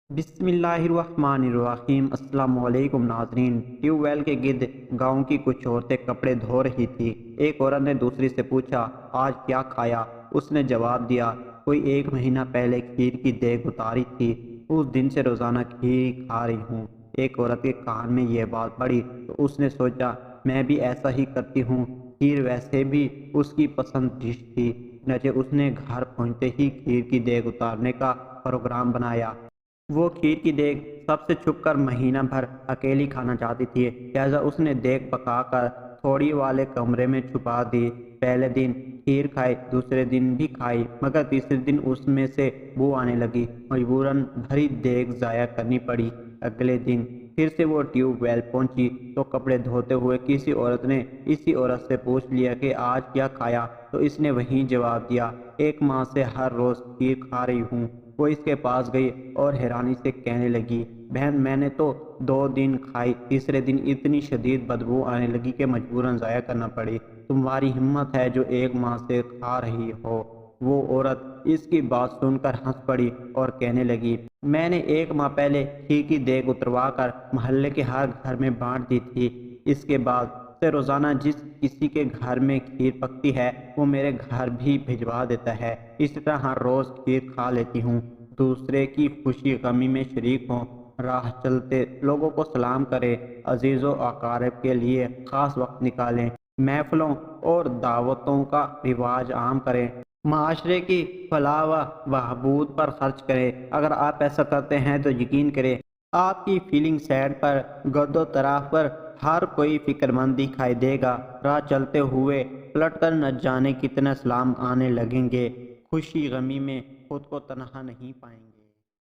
بسم اللہ الرحمن الرحیم۔ السلام علیکم ناظرین۔ ٹیوب ویل کے گرد گاؤں کی کچھ عورتیں کپڑے دھو رہی تھی۔ ایک عورت نے دوسری سے پوچھا، آج کیا کھایا؟ اس نے جواب دیا، کوئی 1 مہینہ پہلے کھیر کی دیگ اتاری تھی، اس دن سے روزانہ کھیر کھا رہی ہوں۔ ایک عورت کے کان میں یہ بات پڑی تو اس نے سوچا، میں بھی ایسا ہی کرتی ہوں۔ کھیر ویسے بھی اس کی پسند ڈش تھی، چنانچہ اس نے گھر پہنچتے ہی کھیر کی دیگ اتارنے کا پروگرام بنایا۔ وہ کھیر کی دیگ سب سے چھپ کر مہینہ بھر اکیلی کھانا چاہتی تھی، لہذا اس نے دیگ پکا کر تھوڑی والے کمرے میں چھپا دی۔ پہلے دن کھیر کھائی، دوسرے دن بھی کھائی، مگر تیسرے دن اس میں سے بو آنے لگی۔ مجبوراً بھری دیگ ضائع کرنی پڑی۔ اگلے دن پھر سے وہ ٹیوب ویل پہنچی تو کپڑے دھوتے ہوئے کسی عورت نے اسی عورت سے پوچھ لیا کہ آج کیا کھایا، تو اس نے وہی جواب دیا، 1 ماہ سے ہر روز کھیر کھا رہی ہوں۔ وہ اس کے پاس گئی اور حیرانی سے کہنے لگی، بہن میں نے تو 2 دن کھائی، تیسرے دن اتنی شدید بدبو آنے لگی کہ مجبوراً ضائع کرنا پڑی۔ تمہاری ہمت ہے جو 1 ماہ سے کھا رہی ہو۔ وہ عورت اس کی بات سن کر ہنس پڑی اور کہنے لگی، میں نے 1 ماہ پہلے کھیر کی دیگ اتروا کر محلے کے ہر گھر میں بانٹ دی تھی۔ اس کے بعد سے روزانہ جس کسی کے گھر میں کھیر پکتی ہے وہ میرے گھر بھی بھجوا دیتا ہے۔ اسی طرح ہر روز کھیر کھا لیتی ہوں۔ دوسرے کی خوشی غمی میں شریک ہوں، راہ چلتے لوگوں کو سلام کریں، عزیز و اقارب کے لیے خاص وقت نکالیں، محفلوں اور دعوتوں کا رواج عام کریں، معاشرے کی فلاح و بہبود پر خرچ کریں۔ اگر آپ ایسا کرتے ہیں تو یقین کریں آپ کی فیلنگ سائٹ پر گرد و طراف پر ہر کوئی فکر مند دکھائی دے گا۔ راہ چلتے ہوئے پلٹ کر نہ جانے کتنے سلام آنے لگیں گے۔ خوشی غمی میں خود کو تنہا نہیں پائیں گے۔